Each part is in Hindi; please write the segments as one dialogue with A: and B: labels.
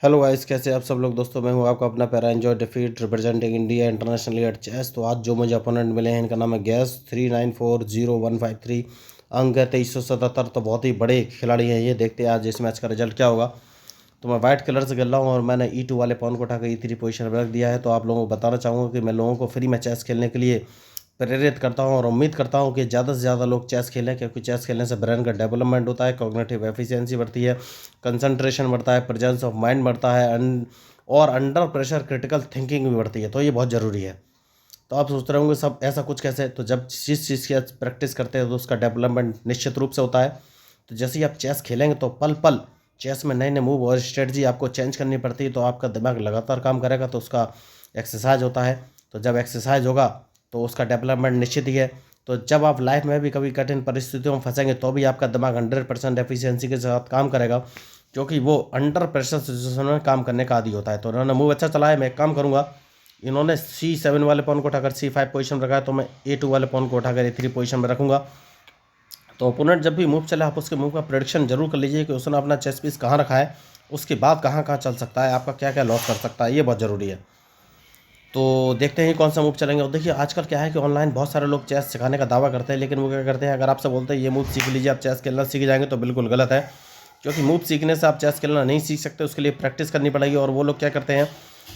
A: हेलो गाइस, कैसे आप सब लोग। दोस्तों मैं हूं आपका अपना पैरा एंजॉय डिफीट representing India internationally at chess. तो आज जो मुझे अपोनेंट मिले हैं इनका नाम है गैस 3940-153। अंक है 2377। तो बहुत ही बड़े खिलाड़ी हैं ये। देखते हैं आज इस मैच का रिजल्ट क्या होगा। तो मैं वाइट कलर से खेल रहा हूँ और मैंने E2 वाले पॉन को उठाकर E3 पोजीशन पर रख दिया है। तो आप लोगों को बताना चाहूँगा कि मैं लोगों को फ्री में चेस खेलने के लिए प्रेरित करता हूँ और उम्मीद करता हूँ कि ज़्यादा से ज़्यादा लोग चेस खेलें, क्योंकि चेस खेलने से ब्रेन का डेवलपमेंट होता है, कॉग्निटिव एफिशिएंसी बढ़ती है, कंसंट्रेशन बढ़ता है, प्रेजेंस ऑफ माइंड बढ़ता है और अंडर प्रेशर क्रिटिकल थिंकिंग भी बढ़ती है। तो ये बहुत ज़रूरी है। तो आप सोचते रहोगे सब ऐसा कुछ कैसे। तो जब जिस चीज़ की प्रैक्टिस करते हैं तो उसका डेवलपमेंट निश्चित रूप से होता है। तो जैसे ही आप चेस खेलेंगे तो पल पल चेस में नए नए मूव और स्ट्रेटजी आपको चेंज करनी पड़ती है। तो आपका दिमाग लगातार काम करेगा, तो उसका एक्सरसाइज होता है। तो जब एक्सरसाइज होगा तो उसका डेवलपमेंट निश्चित ही है। तो जब आप लाइफ में भी कभी कठिन परिस्थितियों में फंसेंगे तो भी आपका दिमाग 100% एफिशिएंसी के साथ काम करेगा, क्योंकि वो अंडर प्रेशर सिचुएशन में काम करने का आदी होता है। तो उन्होंने मूव अच्छा चलाया, मैं एक काम करूँगा। इन्होंने C7 वाले पॉन को उठाकर C5 पोजीशन में रखा है, तो मैं A2 वाले पॉन को उठाकर A3 पोजीशन में रखूँगा। तो ओपोनेंट जब भी मूव चले आप उसके मूव का प्रेडिक्शन जरूर कर लीजिए कि उसने अपना चेस पीस कहाँ रखा है, उसके बाद कहाँ कहाँ चल सकता है, आपका क्या क्या लॉस कर सकता है, ये बहुत ज़रूरी है। तो देखते हैं कौन सा मूव चलेंगे। और देखिए आजकल क्या है कि ऑनलाइन बहुत सारे लोग चेस सिखाने का दावा करते हैं, लेकिन वो क्या करते हैं, अगर आपसे बोलते हैं ये मूव सीख लीजिए आप चेस खेलना सीख जाएंगे, तो बिल्कुल गलत है। क्योंकि मूव सीखने से आप चेस खेलना नहीं सीख सकते, उसके लिए प्रैक्टिस करनी पड़ेगी। और वो लोग क्या करते हैं,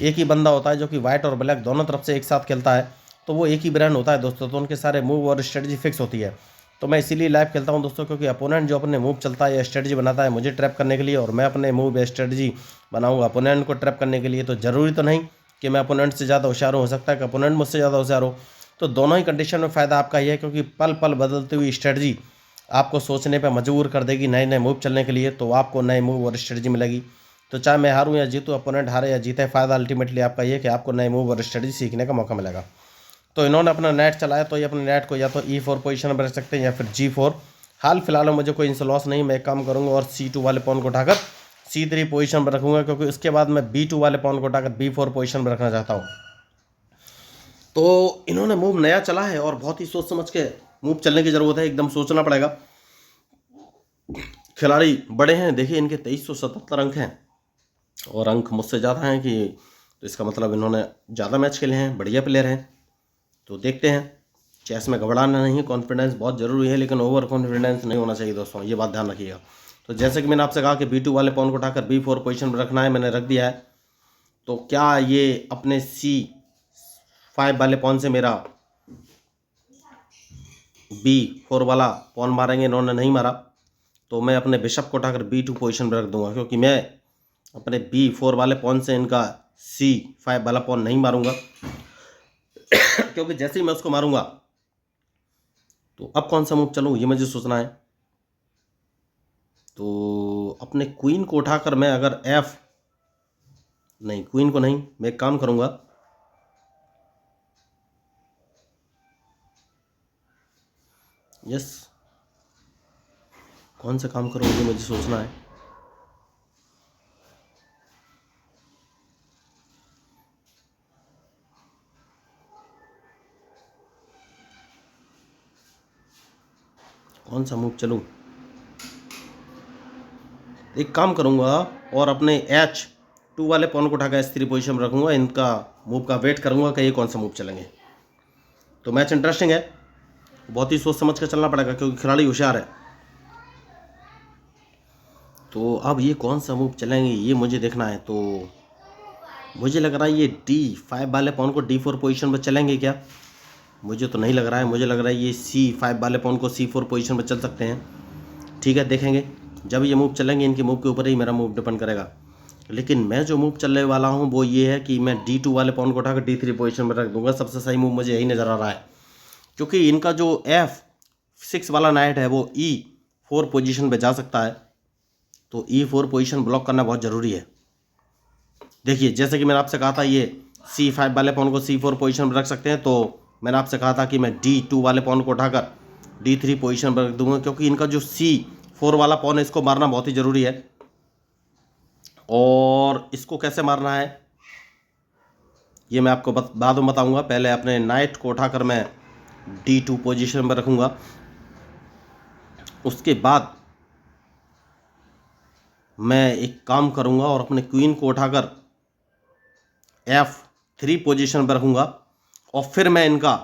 A: एक ही बंदा होता है जो कि वाइट और ब्लैक दोनों तरफ से एक साथ खेलता है। तो वो एक ही ब्रांड होता है दोस्तों, तो उनके सारे मूव और स्ट्रेटजी फिक्स होती है। तो मैं इसीलिए लाइव खेलता हूं दोस्तों, क्योंकि अपोनेंट जो अपने मूव चलता है या स्ट्रेटजी बनाता है मुझे ट्रैप करने के लिए, और मैं अपने मूव या स्ट्रेटजी बनाऊंगा अपोनेंट को ट्रैप करने के लिए। तो ज़रूरी तो नहीं कि मैं अपोनेंट से ज़्यादा होशियार हो सकता है कि अपोनेंट मुझसे ज़्यादा होशियार हो। तो दोनों ही कंडीशन में फ़ायदा आपका ही है, क्योंकि पल पल बदलती हुई स्ट्रेटजी आपको सोचने पर मजबूर कर देगी नए नए मूव चलने के लिए। तो आपको नए मूव और स्ट्रेटजी मिलेगी। तो चाहे मैं हारूं या जीतूं, अपोनेंट हारे या जीते, फ़ायदा अल्टीमेटली आपका ये कि आपको नए मूव और स्ट्रेटजी सीखने का मौका मिलेगा। तो इन्होंने अपना नेट चलाया, तो ये अपने नेट को या तो E4 पोजीशन पर रख सकते हैं या फिर G4। हाल फिलहाल में मुझे कोई इनसे लॉस नहीं, मैं एक काम करूंगा और C2 वाले पॉन को उठाकर C3 पोजीशन पर रखूंगा, क्योंकि उसके बाद मैं B2 वाले पॉन को उठाकर B4 पोजीशन पर रखना चाहता हूँ। तो इन्होंने मूव नया चला है और बहुत ही सोच समझ के मूव चलने की ज़रूरत है, एकदम सोचना पड़ेगा। खिलाड़ी बड़े हैं, देखिए इनके 2377 अंक हैं और अंक मुझसे ज़्यादा हैं कि, तो इसका मतलब इन्होंने ज़्यादा मैच खेले हैं, बढ़िया प्लेयर हैं। तो देखते हैं। चेस में घबराना नहीं, कॉन्फिडेंस बहुत ज़रूरी है, लेकिन ओवर कॉन्फिडेंस नहीं होना चाहिए दोस्तों, ये बात ध्यान रखिएगा। तो जैसे कि मैंने आपसे कहा कि B2 वाले पॉन को उठाकर B4 पोजीशन पर रखना है, मैंने रख दिया है। तो क्या ये अपने C5 वाले पॉन से मेरा B4 वाला पॉन मारेंगे, इन्होंने नहीं मारा। तो मैं अपने बिशप को उठाकर B2 पोजीशन पर रख दूंगा, क्योंकि मैं अपने B4 वाले पॉन से इनका C5 वाला पॉन नहीं मारूंगा। क्योंकि जैसे ही मैं उसको मारूंगा तो अब कौन सा मूव चलूँ ये मुझे सोचना है। तो अपने क्वीन को उठाकर मैं अगर नहीं, क्वीन को नहीं, मैं एक काम करूंगा। यस, कौन सा काम करूँ ये मुझे सोचना है। कौन सा मूव चलूँ, एक काम करूंगा और अपने H2 वाले पॉन को उठाकर S3 पोजीशन में रखूंगा। इनका मूव का वेट करूंगा कि ये कौन सा मूव चलेंगे। तो मैच इंटरेस्टिंग है, बहुत ही सोच समझ कर चलना पड़ेगा, क्योंकि खिलाड़ी होशियार है। तो अब ये कौन सा मूव चलेंगे ये मुझे देखना है। तो मुझे लग रहा है ये D5 वाले पॉन को D4 पोजीशन पर चलेंगे क्या। मुझे तो नहीं लग रहा है, मुझे लग रहा है ये C5 वाले पॉन को C4 पोजीशन पर चल सकते हैं। ठीक है, देखेंगे जब ये मूव चलेंगे, इनके मूव के ऊपर ही मेरा मूव डिपेंड करेगा। लेकिन मैं जो मूव चलने वाला हूँ वो ये है कि मैं D2 वाले पॉन को उठाकर D3 पोजीशन पर रख दूंगा। सबसे सही मूव मुझे यही नज़र आ रहा है, क्योंकि इनका जो F6 वाला नाइट है वो E4 पोजीशन पे जा सकता है। तो E4 पोजीशन ब्लॉक करना बहुत ज़रूरी है। देखिए जैसे कि मैंने आपसे कहा था ये C5 वाले पॉन को C4 पोजीशन पर रख सकते हैं, तो मैंने आपसे कहा था कि मैं D2 वाले पॉन को उठाकर D3 पोजीशन पर रख दूंगा, क्योंकि इनका जो C4 वाला पॉन है इसको मारना बहुत ही ज़रूरी है। और इसको कैसे मारना है ये मैं आपको बाद में बताऊंगा। पहले अपने नाइट को उठाकर मैं D2 पोजीशन पर रखूंगा। उसके बाद मैं एक काम करूंगा और अपने क्वीन को उठाकर F3 पोजीशन पर रखूंगा और फिर मैं इनका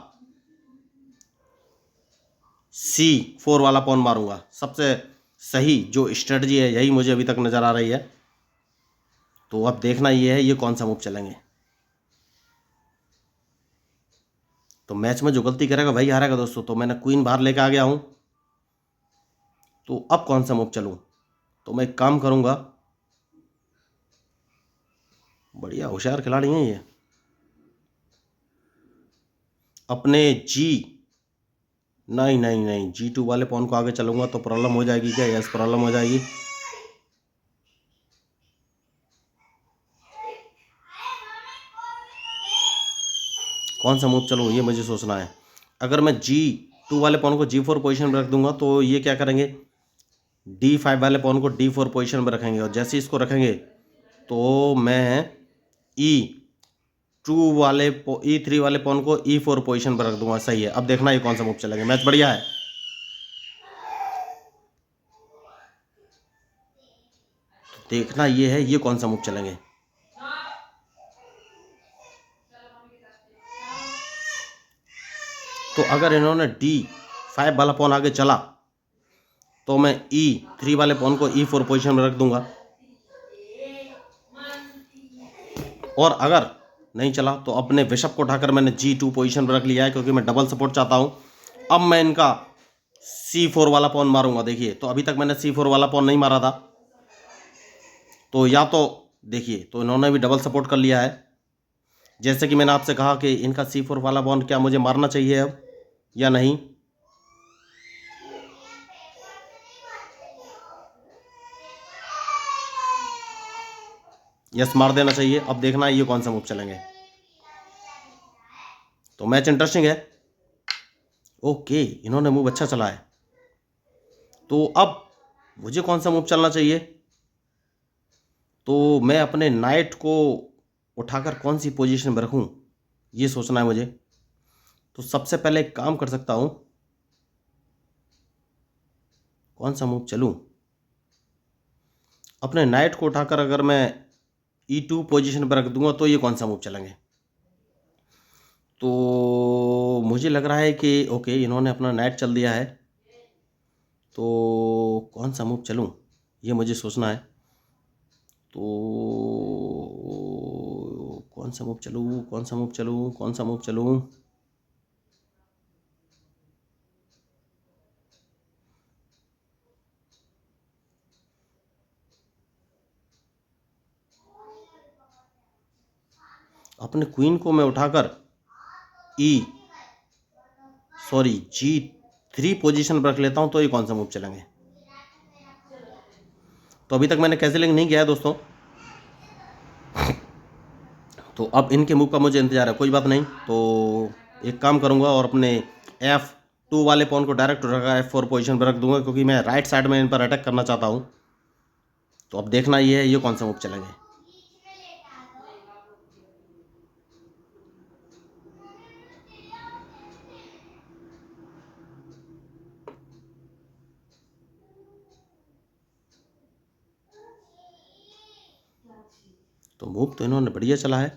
A: C4 वाला पॉन मारूंगा। सबसे सही जो स्ट्रेटजी है यही मुझे अभी तक नज़र आ रही है। तो अब देखना ये है ये कौन सा मूव चलेंगे। तो मैच में जो गलती करेगा वही हारेगा दोस्तों। तो मैंने क्वीन बाहर लेके आ गया हूं। तो अब कौन सा मूव चलूं? तो मैं एक काम करूंगा, बढ़िया होशियार खिलाड़ी हैं ये, अपने जी नहीं नहीं नहीं G2 वाले पॉन को आगे चलूंगा तो प्रॉब्लम हो जाएगी क्या? यस, प्रॉब्लम हो जाएगी। कौन सा मूव चलूँ ये मुझे सोचना है। अगर मैं G2 वाले पॉन को G4 पोजीशन पर रख दूंगा तो ये क्या करेंगे, D5 वाले पॉन को D4 पोजीशन पर रखेंगे और जैसे इसको रखेंगे तो मैं E3 वाले पॉन को E4 पोजीशन पर रख दूंगा। सही है। अब देखना ये कौन सा मूव चलेगा। मैच बढ़िया है। देखना ये है ये कौन सा मूव चलेंगे। तो अगर इन्होंने D5 वाला पॉन आगे चला तो मैं E3 वाले पॉन को E4 पोजीशन में रख दूंगा और अगर नहीं चला तो अपने बिशप को उठाकर मैंने G2 पोजीशन पर रख लिया है क्योंकि मैं डबल सपोर्ट चाहता हूं। अब मैं इनका C4 वाला पॉन मारूंगा। देखिए, तो अभी तक मैंने C4 वाला पॉन नहीं मारा था, तो या तो देखिए तो इन्होंने भी डबल सपोर्ट कर लिया है। जैसे कि मैंने आपसे कहा कि इनका C4 वाला पॉन क्या मुझे मारना चाहिए अब या नहीं। यस, मार देना चाहिए। अब देखना ये कौन सा मूव चलेंगे। तो मैच इंटरेस्टिंग है। ओके, इन्होंने मूव अच्छा चला है। तो अब मुझे कौन सा मूव चलना चाहिए? तो मैं अपने नाइट को उठाकर कौन सी पोजीशन में रखूं ये सोचना है मुझे। तो सबसे पहले एक काम कर सकता हूं, कौन सा मूव चलूं। अपने नाइट को उठाकर अगर मैं E2 पोजीशन पर रख दूंगा तो ये कौन सा मूव चलेंगे। तो मुझे लग रहा है कि ओके, इन्होंने अपना नाइट चल दिया है। तो कौन सा मूव चलूं ये मुझे सोचना है। तो कौन सा मूव चलूं, कौन सा मूव चलूं, कौन सा मूव चलूं। अपने क्वीन को मैं उठाकर G3 पोजीशन पर रख लेता हूं तो ये कौन सा मूव चलेंगे। तो अभी तक मैंने कैंसिलिंग नहीं किया है दोस्तों। तो अब इनके मूव का मुझे इंतजार है। कोई बात नहीं, तो एक काम करूंगा और अपने F2 वाले पॉन को डायरेक्ट उठाकर F4 पोजीशन पर रख दूंगा क्योंकि मैं राइट साइड में इन पर अटैक करना चाहता हूं। तो अब देखना ये है ये कौन सा मूव चलेंगे। तो मूव तो इन्होंने बढ़िया चला है।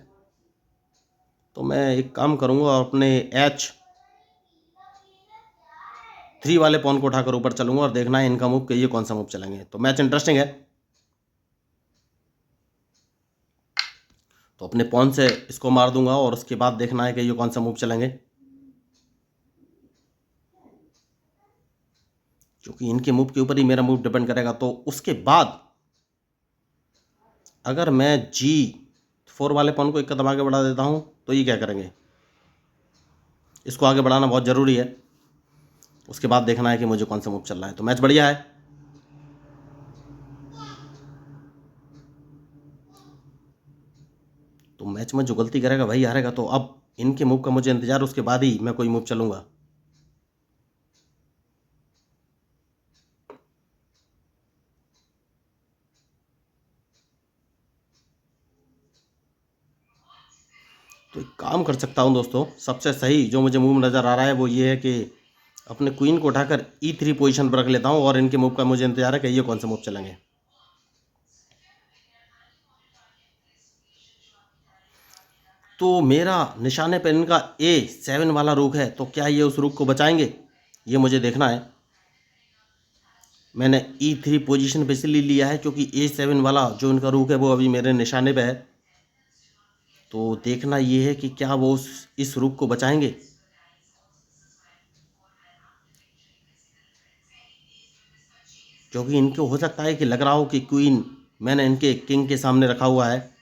A: तो मैं एक काम करूंगा और अपने H3 वाले पॉन को उठाकर ऊपर चलूंगा और देखना है इनका मूव कि ये कौन सा मूव चलेंगे। तो मैच इंटरेस्टिंग है। तो अपने पॉन से इसको मार दूंगा और उसके बाद देखना है कि ये कौन सा मूव चलेंगे, क्योंकि इनके मूव के ऊपर ही मेरा मूव डिपेंड करेगा। तो उसके बाद अगर मैं G4 वाले पॉन को एक कदम आगे बढ़ा देता हूं तो ये क्या करेंगे। इसको आगे बढ़ाना बहुत ज़रूरी है। उसके बाद देखना है कि मुझे कौन सा मूव चल रहा है। तो मैच बढ़िया है। तो मैच में जो गलती करेगा वही हारेगा। तो अब इनके मूव का मुझे इंतजार, उसके बाद ही मैं कोई मूव चलूंगा। तो एक काम कर सकता हूं दोस्तों, सबसे सही जो मुझे मूव नज़र आ रहा है वो ये है कि अपने क्वीन को उठाकर E3 पोजीशन पर रख लेता हूं और इनके मूव का मुझे इंतजार है कि ये कौन सा मूव चलेंगे। तो मेरा निशाने पर इनका A7 वाला रुख है, तो क्या ये उस रुख को बचाएंगे, ये मुझे देखना है। मैंने E3 पोजीशन पे इसलिए लिया है क्योंकि A7 वाला जो इनका रुख है वो अभी मेरे निशाने पे है। तो देखना ये है कि क्या वो इस रुख को बचाएंगे। क्योंकि इनको हो सकता है कि लग रहा हो कि क्वीन मैंने इनके किंग के सामने रखा हुआ है।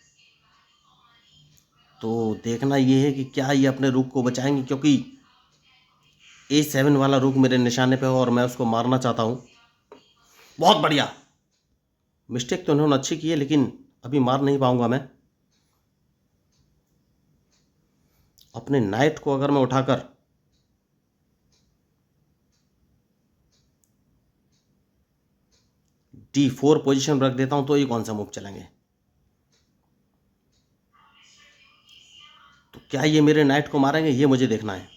A: तो देखना ये है कि क्या ये अपने रुख को बचाएंगे, क्योंकि A7 वाला रुख मेरे निशाने पे हो और मैं उसको मारना चाहता हूँ। बहुत बढ़िया, मिस्टेक तो इन्होंने अच्छी की है, लेकिन अभी मार नहीं पाऊंगा मैं। अपने नाइट को अगर मैं उठाकर D4 पोजीशन रख देता हूं तो ये कौन सा मूव चलेंगे। तो क्या ये मेरे नाइट को मारेंगे, ये मुझे देखना है।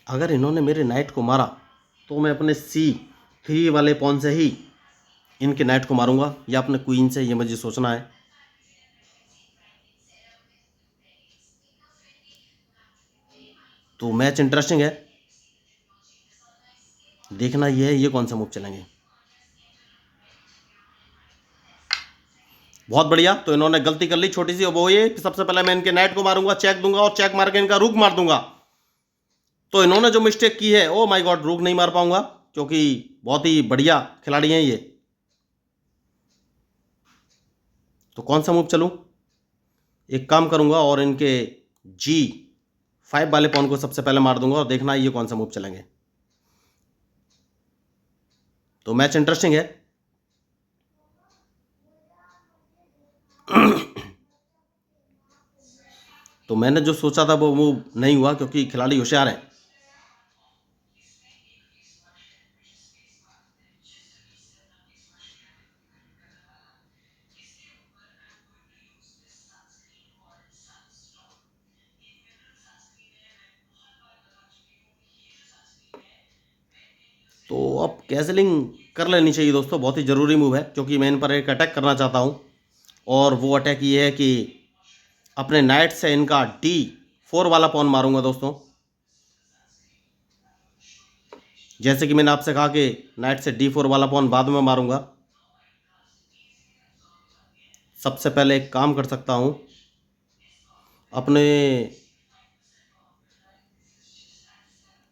A: अगर इन्होंने मेरे नाइट को मारा तो मैं अपने C3 वाले पॉन से ही इनके नाइट को मारूंगा या अपने क्वीन से, ये मुझे सोचना है। तो मैच इंटरेस्टिंग है, देखना ये है ये कौन सा मूव चलेंगे। बहुत बढ़िया, तो इन्होंने गलती कर ली छोटी सी, वो ये सबसे पहले मैं इनके नाइट को मारूंगा, चेक दूंगा और चेक मार के इनका रुक मार दूंगा। तो इन्होंने जो मिस्टेक की है, ओ माय गॉड, रुक नहीं मार पाऊंगा क्योंकि बहुत ही बढ़िया खिलाड़ी हैं ये। तो कौन सा मूव चलूं, एक काम करूंगा और इनके G5 वाले पॉन को सबसे पहले मार दूंगा और देखना ये कौन सा मूव चलेंगे। तो मैच इंटरेस्टिंग है। तो मैंने जो सोचा था वो मूव नहीं हुआ क्योंकि खिलाड़ी होशियार है। तो अब कैसलिंग कर लेनी चाहिए दोस्तों, बहुत ही ज़रूरी मूव है क्योंकि मैं इन पर एक अटैक करना चाहता हूं। और वो अटैक ये है कि अपने नाइट से इनका D4 वाला पॉन मारूंगा दोस्तों। जैसे कि मैंने आपसे कहा कि नाइट से D4 वाला पॉन बाद में मारूंगा। सबसे पहले एक काम कर सकता हूं, अपने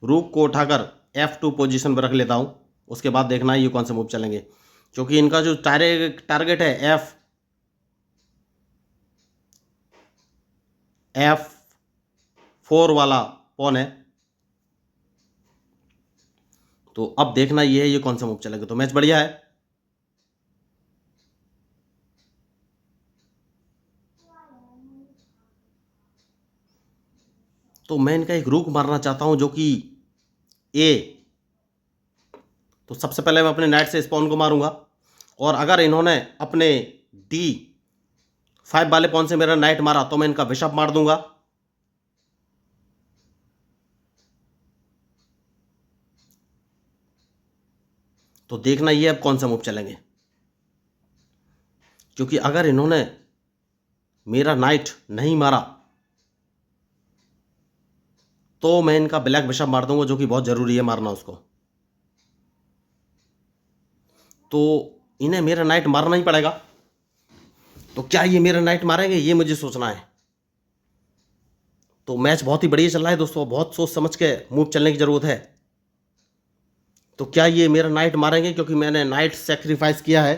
A: रूक को उठाकर F2 पोजीशन पर रख लेता हूं। उसके बाद देखना है ये कौन से मूव चलेंगे, क्योंकि इनका जो टारगेट है F4 वाला पॉन है। तो अब देखना ये है ये कौन सा मूव चलेगा। तो मैच बढ़िया है। तो मैं इनका एक रुक मारना चाहता हूं जो कि A। तो सबसे पहले मैं अपने नाइट से स्पॉन को मारूंगा और अगर इन्होंने अपने D5 वाले पॉन से मेरा नाइट मारा तो मैं इनका बिशप मार दूंगा। तो देखना ये अब कौन सा मूव चलेंगे, क्योंकि अगर इन्होंने मेरा नाइट नहीं मारा तो मैं इनका ब्लैक बिशप मार दूंगा, जो कि बहुत ज़रूरी है मारना उसको। तो इन्हें मेरा नाइट मारना ही पड़ेगा। तो क्या ये मेरा नाइट मारेंगे, ये मुझे सोचना है। तो मैच बहुत ही बढ़िया चल रहा है दोस्तों, बहुत सोच समझ के मूव चलने की ज़रूरत है। तो क्या ये मेरा नाइट मारेंगे, क्योंकि मैंने नाइट सेक्रीफाइस किया है,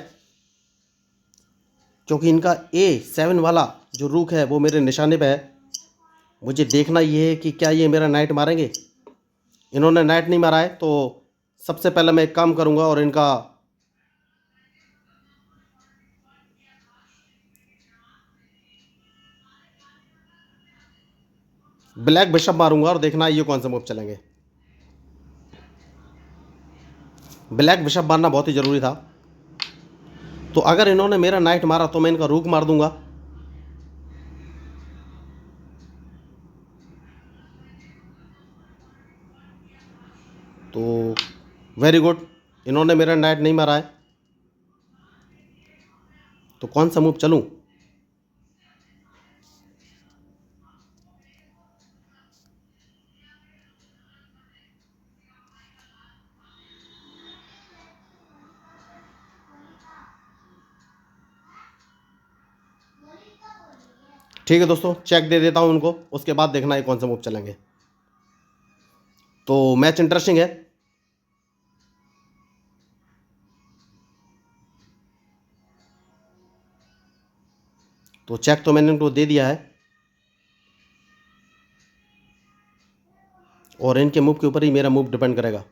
A: क्योंकि इनका A7 वाला जो रूक है वो मेरे निशाने पे है। मुझे देखना ये है कि क्या ये मेरा नाइट मारेंगे। इन्होंने नाइट नहीं मारा है, तो सबसे पहले मैं एक काम करूंगा और इनका ब्लैक बिशप मारूंगा और देखना ये कौन सा मूव चलेंगे। ब्लैक बिशप मारना बहुत ही ज़रूरी था। तो अगर इन्होंने मेरा नाइट मारा तो मैं इनका रूक मार दूंगा। तो वेरी गुड, इन्होंने मेरा नाइट नहीं मारा है। तो कौन सा मूव चलूं। ठीक है दोस्तों, चेक दे देता हूँ उनको, उसके बाद देखना है कौन सा मूव चलेंगे। तो मैच इंटरेस्टिंग है। तो चेक तो मैंने उनको दे दिया है और इनके मूव के ऊपर ही मेरा मूव डिपेंड करेगा।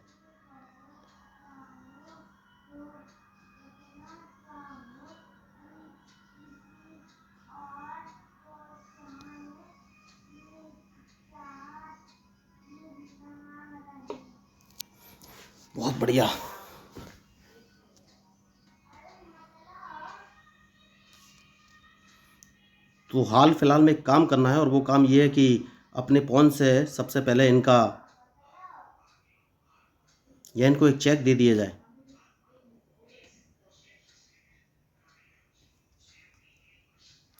A: बहुत बढ़िया। तो हाल फिलहाल में एक काम करना है और वो काम ये है कि अपने पॉन से सबसे पहले इनका या इनको एक चेक दे दिया जाए।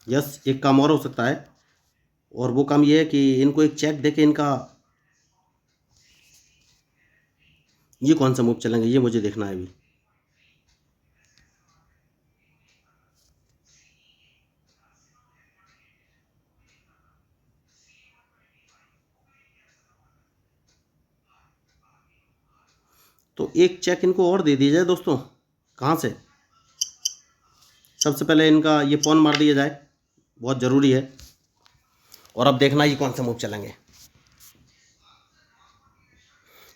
A: यस, एक काम और हो सकता है और वो काम ये है कि इनको एक चेक देके इनका ये कौन सा मूव चलेंगे ये मुझे देखना है अभी। तो एक चेक इनको और दे दिया जाए दोस्तों। कहाँ से? सबसे पहले इनका ये पॉन मार दिया जाए, बहुत ज़रूरी है। और अब देखना ये कौन सा मूव चलेंगे,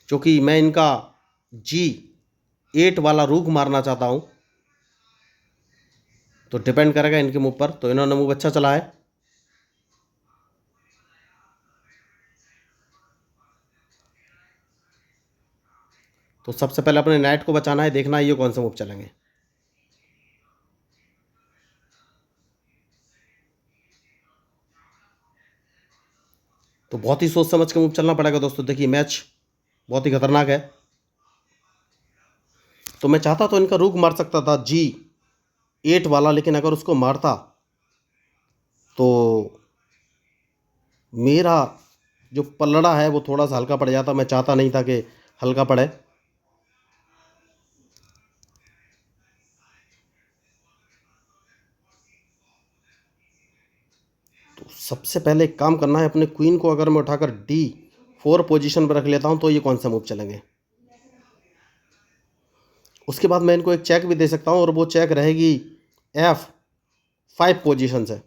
A: क्योंकि मैं इनका G8 वाला रूक मारना चाहता हूँ। तो डिपेंड करेगा इनके मूव पर। तो इन्होंने मूव अच्छा चला है। तो सबसे पहले अपने नाइट को बचाना है, देखना है ये कौन सा मूव चलेंगे। तो बहुत ही सोच समझ के मूव चलना पड़ेगा दोस्तों। देखिए मैच बहुत ही खतरनाक है। तो मैं चाहता तो इनका रूक मार सकता था G8 वाला, लेकिन अगर उसको मारता तो मेरा जो पल्लड़ा है वो थोड़ा सा हल्का पड़ जाता। मैं चाहता नहीं था कि हल्का पड़े। तो सबसे पहले एक काम करना है, अपने क्वीन को अगर मैं उठाकर D4 पोजीशन पर रख लेता हूँ तो ये कौन सा मूव चलेंगे। उसके बाद मैं इनको एक चेक भी दे सकता हूँ और वो चेक रहेगी F5 पोजीशन से।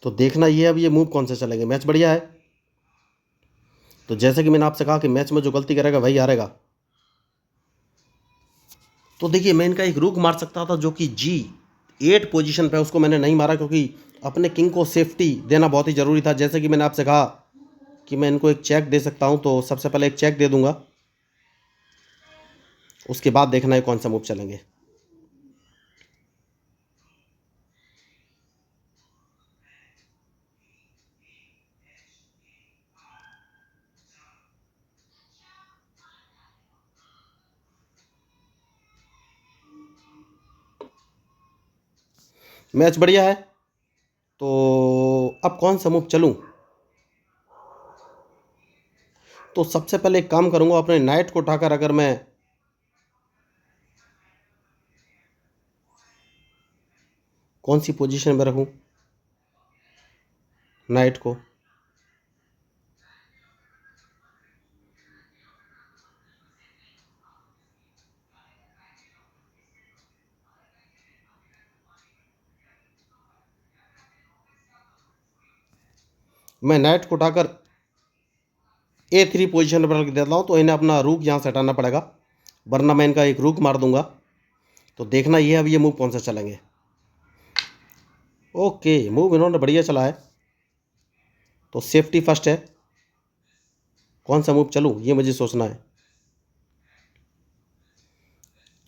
A: तो देखना ये अब ये मूव कौन से चलेंगे। मैच बढ़िया है। तो जैसे कि मैंने आपसे कहा कि मैच में जो गलती करेगा वही हारेगा। तो देखिए मैं इनका एक रुक मार सकता था जो कि G8 पोजीशन पे, उसको मैंने नहीं मारा क्योंकि अपने किंग को सेफ्टी देना बहुत ही ज़रूरी था। जैसे कि मैंने आपसे कहा कि मैं इनको एक चेक दे सकता हूँ, तो सबसे पहले एक चेक दे दूंगा, उसके बाद देखना है कौन सा मूव चलेंगे। मैच बढ़िया है। तो अब कौन सा मूव चलूँ। तो सबसे पहले एक काम करूंगा, अपने नाइट को उठाकर अगर मैं कौन सी पोजीशन में रखूं नाइट को। मैं नाइट को उठाकर A3 पोजीशन पर रख देता हूं, तो इन्हें अपना रूक यहां से हटाना पड़ेगा, वरना मैं इनका एक रूक मार दूंगा। तो देखना ये अब ये मूव कौन सा चलेंगे। ओके, मूव इन्होंने बढ़िया चला है। तो सेफ्टी फर्स्ट है। कौन सा मूव चलूं ये मुझे सोचना है।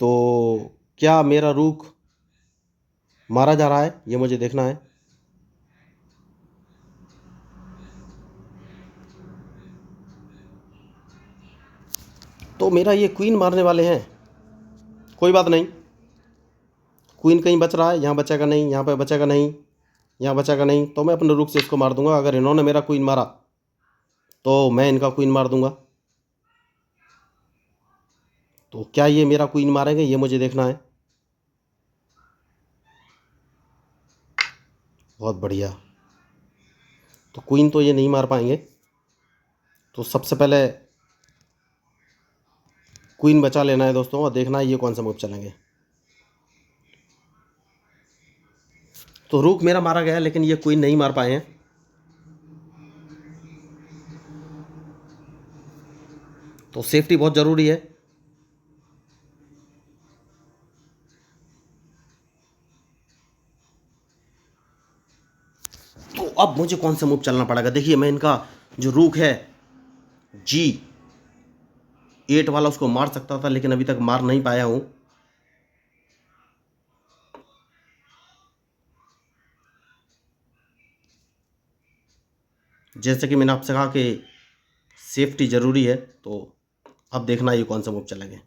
A: तो क्या मेरा रूक मारा जा रहा है ये मुझे देखना है। तो मेरा ये क्वीन मारने वाले हैं। कोई बात नहीं, क्वीन कहीं बच रहा है, यहाँ बचेगा नहीं, यहाँ पे बचेगा नहीं, यहाँ बचेगा नहीं। तो मैं अपने रुक से इसको मार दूंगा। अगर इन्होंने मेरा क्वीन मारा तो मैं इनका क्वीन मार दूंगा। तो क्या ये मेरा क्वीन मारेंगे ये मुझे देखना है। बहुत बढ़िया। तो क्वीन तो ये नहीं मार पाएंगे, तो सबसे पहले क्वीन बचा लेना है दोस्तों, और देखना है ये कौन सा मूव चलेंगे। तो रूक मेरा मारा गया है, लेकिन ये क्वीन नहीं मार पाए हैं। तो सेफ्टी बहुत ज़रूरी है। तो अब मुझे कौन सा मूव चलना पड़ेगा। देखिए मैं इनका जो रूक है G8 वाला, उसको मार सकता था, लेकिन अभी तक मार नहीं पाया हूं। जैसे कि मैंने आपसे कहा कि सेफ्टी ज़रूरी है, तो अब देखना ये कौन सा मूव चलेंगे।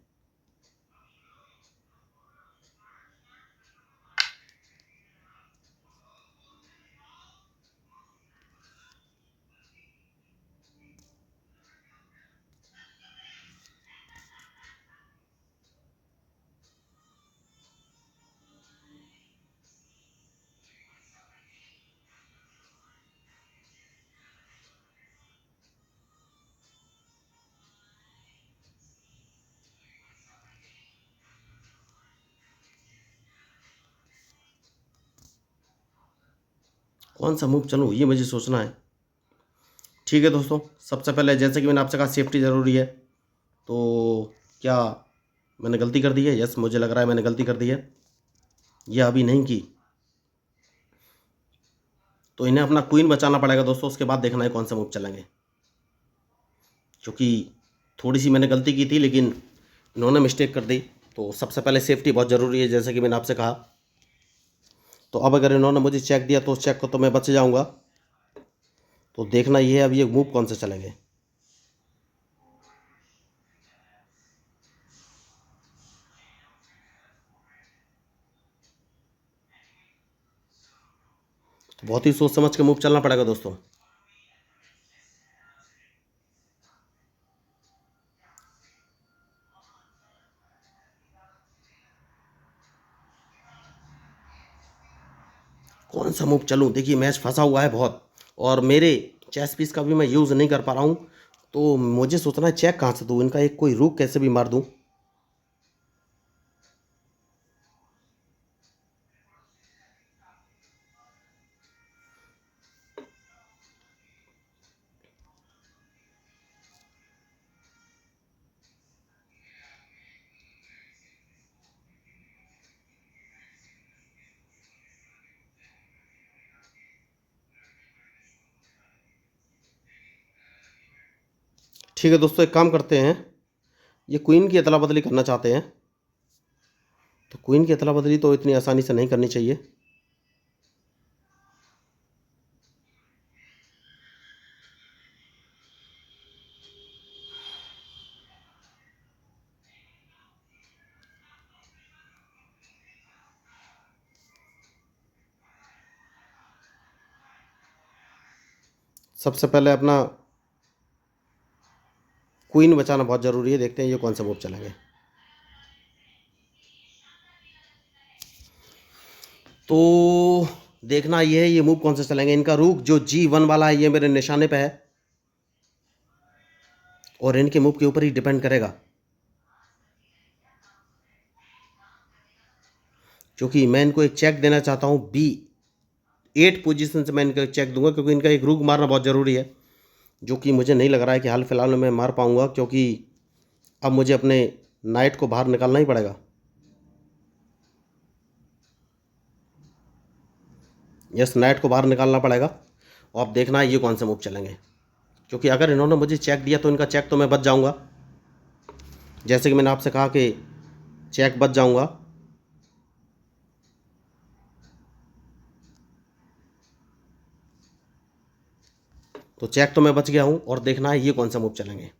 A: कौन सा मूव चलूँ ये मुझे सोचना है। ठीक है दोस्तों, सबसे पहले जैसे कि मैंने आपसे कहा सेफ्टी ज़रूरी है। तो क्या मैंने गलती कर दी है? यस, मुझे लग रहा है मैंने गलती कर दी है। यह अभी नहीं की, तो इन्हें अपना क्वीन बचाना पड़ेगा दोस्तों, उसके बाद देखना है कौन सा मूव चलेंगे। क्योंकि थोड़ी सी मैंने गलती की थी, लेकिन इन्होंने मिस्टेक कर दी। तो सबसे पहले सेफ्टी बहुत ज़रूरी है, जैसे कि मैंने आपसे कहा। तो अब अगर इन्होंने मुझे चेक दिया तो उस चेक को तो मैं बच जाऊंगा। तो देखना ये है अब ये मूव कौन से चलेंगे। तो बहुत ही सोच समझ के मूव चलना पड़ेगा दोस्तों। कौन सा मूव चलूँ। देखिए मैच फंसा हुआ है बहुत, और मेरे चेस पीस का भी मैं यूज़ नहीं कर पा रहा हूँ। तो मुझे सोचना है चेक कहाँ से दूँ, इनका एक कोई रूक कैसे भी मार दूँ। ठीक है दोस्तों, एक काम करते हैं, ये क्वीन की अदला बदली करना चाहते हैं। तो क्वीन की अदला बदली तो इतनी आसानी से नहीं करनी चाहिए। सबसे पहले अपना क्वीन बचाना बहुत ज़रूरी है। देखते हैं ये कौन सा मूव चलेंगे। तो देखना ये है ये मूव कौन सा चलेंगे। इनका रूक जो G1 वाला है ये मेरे निशाने पे है, और इनके मूव के ऊपर ही डिपेंड करेगा। क्योंकि मैं इनको एक चेक देना चाहता हूँ, B8 पोजीशन से मैं इनका चेक दूंगा, क्योंकि इनका एक रूक मारना बहुत ज़रूरी है, जो कि मुझे नहीं लग रहा है कि हाल फिलहाल में मैं मार पाऊंगा। क्योंकि अब मुझे अपने नाइट को बाहर निकालना ही पड़ेगा। यस, नाइट को बाहर निकालना पड़ेगा। और अब देखना है ये कौन से मूव चलेंगे। क्योंकि अगर इन्होंने मुझे चेक दिया तो इनका चेक तो मैं बच जाऊंगा, जैसे कि मैंने आपसे कहा कि चेक बच जाऊंगा। तो चेक तो मैं बच गया हूं, और देखना है ये कौन सा मूव चलेंगे।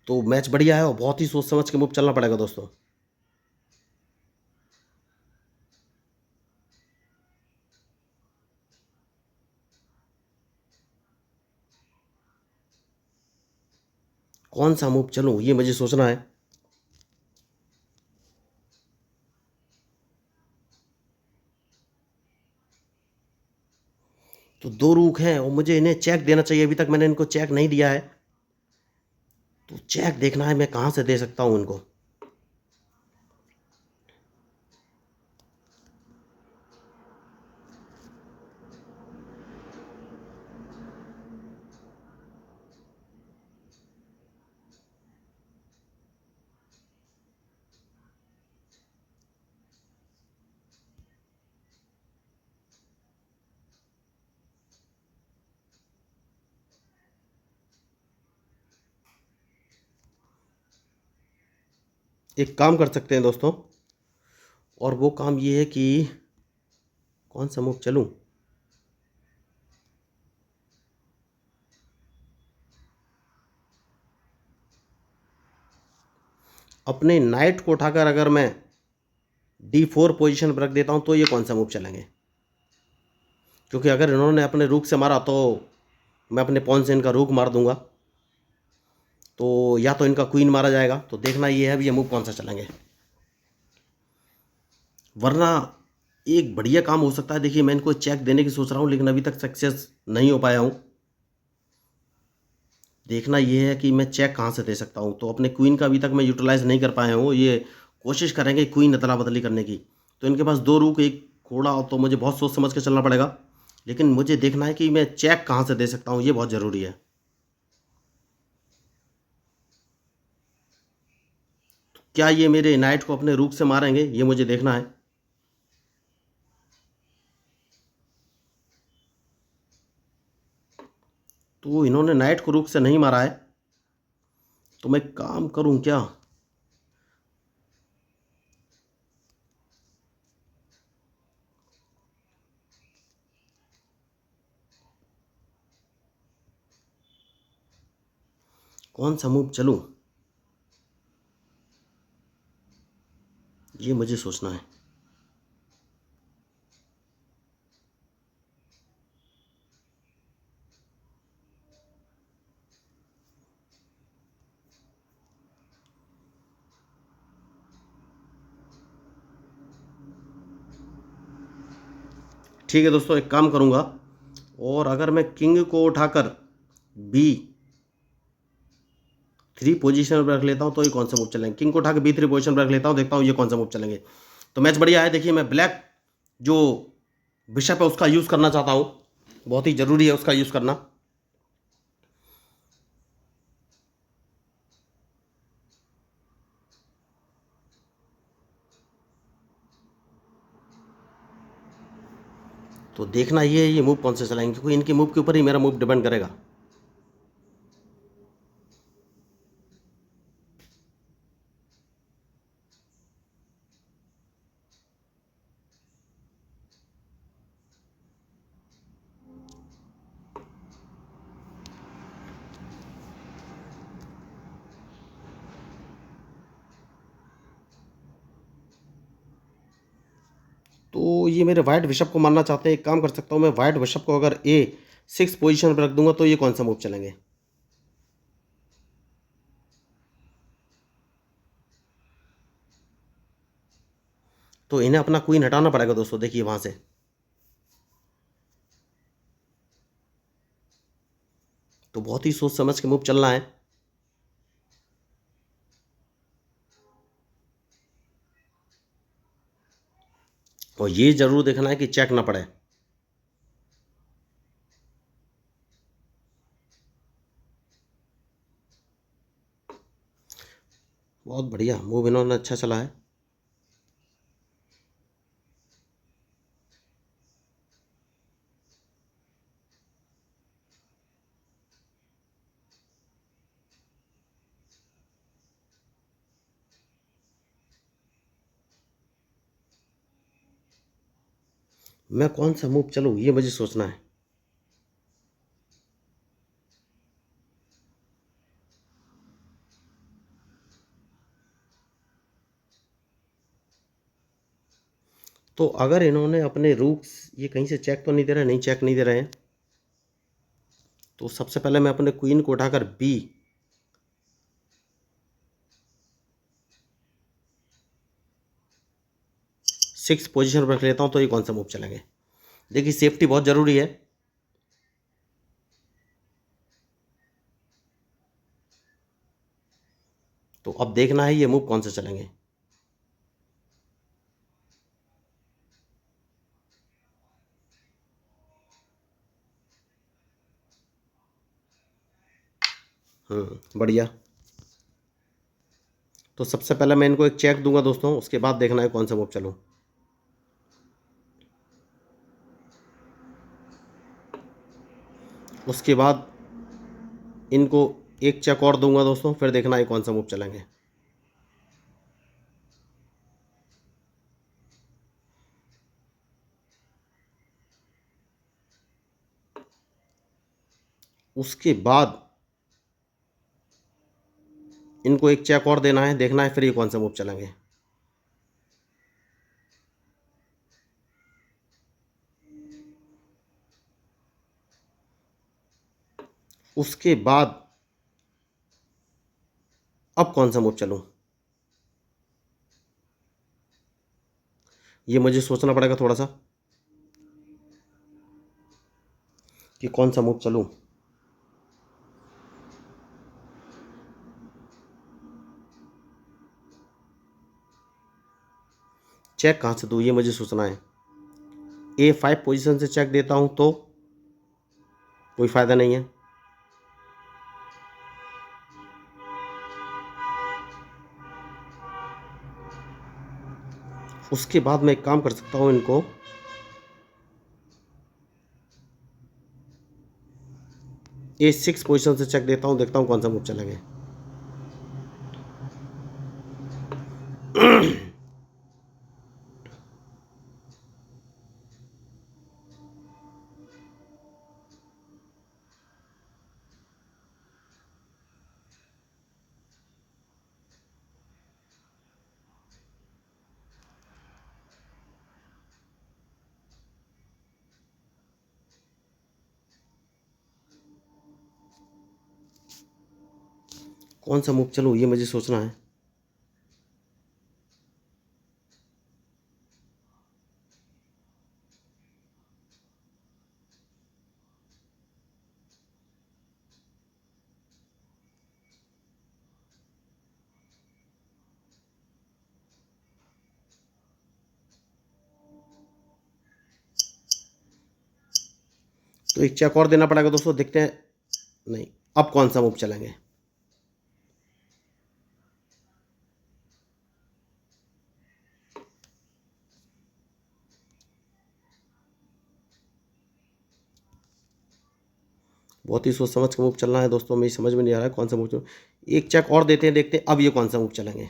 A: तो मैच बढ़िया है, और बहुत ही सोच समझ के मूव चलना पड़ेगा दोस्तों। कौन सा मूव चलूं ये मुझे सोचना है। दो रूक हैं और मुझे इन्हें चेक देना चाहिए। अभी तक मैंने इनको चेक नहीं दिया है, तो चेक देखना है मैं कहाँ से दे सकता हूँ इनको। एक काम कर सकते हैं दोस्तों, और वो काम ये है कि कौन सा मूव चलूं। अपने नाइट को उठाकर अगर मैं D4 पोजीशन पर रख देता हूं तो ये कौन सा मूव चलेंगे, क्योंकि अगर इन्होंने अपने रूक से मारा तो मैं अपने पॉन से इनका रूक मार दूंगा, तो या तो इनका क्वीन मारा जाएगा। तो देखना ये है अभी ये मूव कौन सा चलेंगे, वरना एक बढ़िया काम हो सकता है। देखिए मैं इनको चेक देने की सोच रहा हूँ, लेकिन अभी तक सक्सेस नहीं हो पाया हूँ। देखना ये है कि मैं चेक कहाँ से दे सकता हूँ। तो अपने क्वीन का अभी तक मैं यूटिलाइज़ नहीं कर पाया हूँ। ये कोशिश करेंगे क्वीन अदला बदली करने की, तो इनके पास दो रूक एक घोड़ा, तो मुझे बहुत सोच समझ के चलना पड़ेगा। लेकिन मुझे देखना है कि मैं चेक कहाँ से दे सकता हूँ, ये बहुत ज़रूरी है। तो क्या ये मेरे नाइट को अपने रूक से मारेंगे, ये मुझे देखना है। तो इन्होंने नाइट को रूक से नहीं मारा है, तो मैं काम करूँ क्या। कौन सा मूव चलूँ, ये मुझे सोचना है। ठीक है दोस्तों, एक काम करूँगा, और अगर मैं किंग को उठाकर B3 पोजीशन पर रख लेता हूँ तो ये कौन सा मूव चलेंगे। किंग को उठाकर B3 पोजीशन पर रख लेता हूँ, देखता हूँ ये कौन सा मूव चलेंगे। तो मैच बढ़िया है। देखिए मैं ब्लैक जो बिशप है उसका यूज़ करना चाहता हूँ, बहुत ही ज़रूरी है उसका यूज़ करना। तो देखना ये मूव कौन से चलाएंगे, क्योंकि इनके मूव के ऊपर ही मेरा मूव डिपेंड करेगा। तो ये मेरे वाइट बिशप को मारना चाहते हैं। एक काम कर सकता हूँ मैं, वाइट बिशप को अगर A6 पोजीशन पर रख दूंगा तो ये कौन सा मूव चलेंगे। तो इन्हें अपना क्वीन हटाना पड़ेगा दोस्तों, देखिए वहाँ से। तो बहुत ही सोच समझ के मूव चलना है। और ये ज़रूर देखना है कि चेक ना पड़े। बहुत बढ़िया मूव इन्होंने अच्छा चला है। मैं कौन सा मूव चलूँ, ये मुझे सोचना है। तो अगर इन्होंने अपने रूक्स, ये कहीं से चेक तो नहीं दे रहे, नहीं चेक नहीं दे रहे हैं, तो सबसे पहले मैं अपने क्वीन को उठाकर B6 पोजीशन पर रख लेता हूँ तो ये कौन सा मूव चलेंगे। देखिए सेफ्टी बहुत ज़रूरी है। तो अब देखना है ये मूव कौन से चलेंगे। बढ़िया। तो सबसे पहले मैं इनको एक चेक दूंगा दोस्तों, उसके बाद देखना है कौन सा मूव चलूं। उसके बाद इनको एक चेक और दूंगा दोस्तों, फिर देखना है कौन सा मूव चलेंगे। उसके बाद इनको एक चेक और देना है, देखना है फिर ये कौन सा मूव चलेंगे। उसके बाद अब कौन सा मूव चलूं, ये मुझे सोचना पड़ेगा थोड़ा सा कि कौन सा मूव चलूं। चेक कहाँ से दूं ये मुझे सोचना है। A5 पोजीशन से चेक देता हूं तो कोई फायदा नहीं है। उसके बाद मैं एक काम कर सकता हूं, इनको A6 पोजीशन से चेक देता हूं, देखता हूं कौन सा मूव चलेंगे। कौन सा मूव चलूं ये मुझे सोचना है। तो एक चेक और देना पड़ेगा दोस्तों, देखते हैं। नहीं, अब कौन सा मूव चलेंगे। बहुत ही सोच समझ के मूव चलना है दोस्तों, मेरी समझ में नहीं आ रहा है कौन सा मूव चलूं। एक चेक और देते हैं, देखते हैं अब ये कौन सा मूव चलेंगे।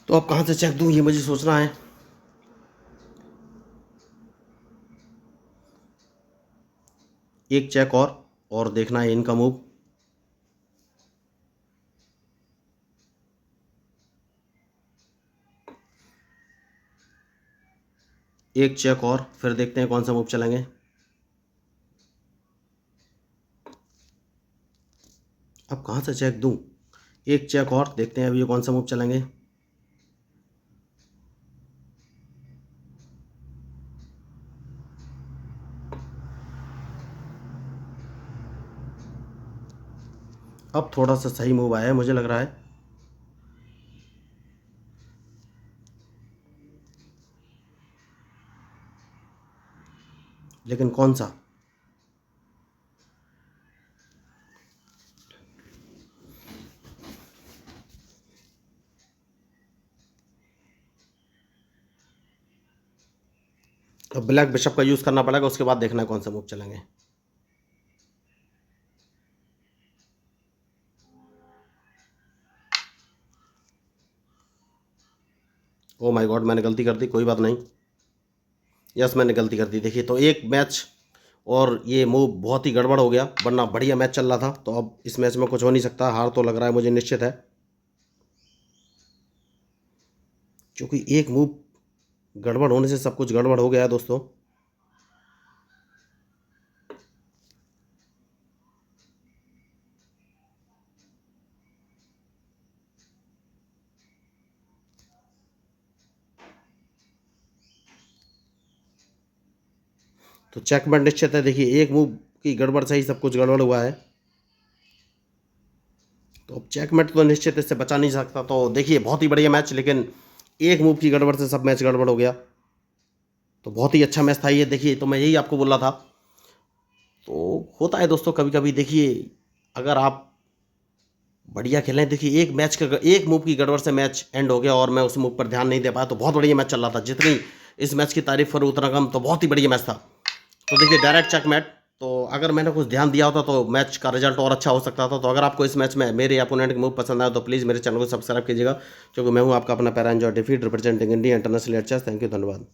A: तो अब कहाँ से चेक दूं ये मुझे सोचना है। एक चेक और देखना है इनका मूव। एक चेक और, फिर देखते हैं कौन सा मूव चलेंगे। अब कहाँ से चेक दूं, एक चेक और देखते हैं अब ये कौन सा मूव चलेंगे। अब थोड़ा सा सही मूव आया है मुझे लग रहा है। लेकिन कौन सा। अब ब्लैक बिशप का यूज़ करना पड़ेगा, उसके बाद देखना है कौन सा मूव चलेंगे। ओ माय गॉड, मैंने गलती कर दी, कोई बात नहीं। यस, मैंने गलती कर दी। देखिए, तो एक मैच और ये मूव बहुत ही गड़बड़ हो गया, वरना बढ़िया मैच चल रहा था। तो अब इस मैच में कुछ हो नहीं सकता, हार तो लग रहा है मुझे निश्चित है, क्योंकि एक मूव गड़बड़ होने से सब कुछ गड़बड़ हो गया है दोस्तों। तो चेकमेट निश्चित है। देखिए एक मूव की गड़बड़ से ही सब कुछ गड़बड़ हुआ है। तो अब चेकमेट तो निश्चित इससे बचा नहीं सकता। तो देखिए बहुत ही बढ़िया मैच, लेकिन एक मूव की गड़बड़ से सब मैच गड़बड़ हो गया। तो बहुत ही अच्छा मैच था ये। देखिए तो मैं यही आपको बोल रहा था। तो होता है दोस्तों कभी कभी। देखिए अगर आप बढ़िया खेलें, देखिए एक मैच का एक मूव की गड़बड़ से मैच एंड हो गया और मैं उस मूव पर ध्यान नहीं दे पाया। तो बहुत बढ़िया मैच चल रहा था। जितनी इस मैच की तारीफ करूँ उतना कम। तो बहुत ही बढ़िया मैच था। तो देखिए डायरेक्ट चेकमेट। तो अगर मैंने कुछ ध्यान दिया होता तो मैच का रिजल्ट और अच्छा हो सकता था। तो अगर आपको इस मैच में मेरे अपोनेंट के मूव पसंद आए तो प्लीज़ मेरे चैनल को सब्सक्राइब कीजिएगा, क्योंकि मैं हूं आपका अपना पैरा एंजॉय डिफीट representing India international chess. Thank you, धन्यवाद।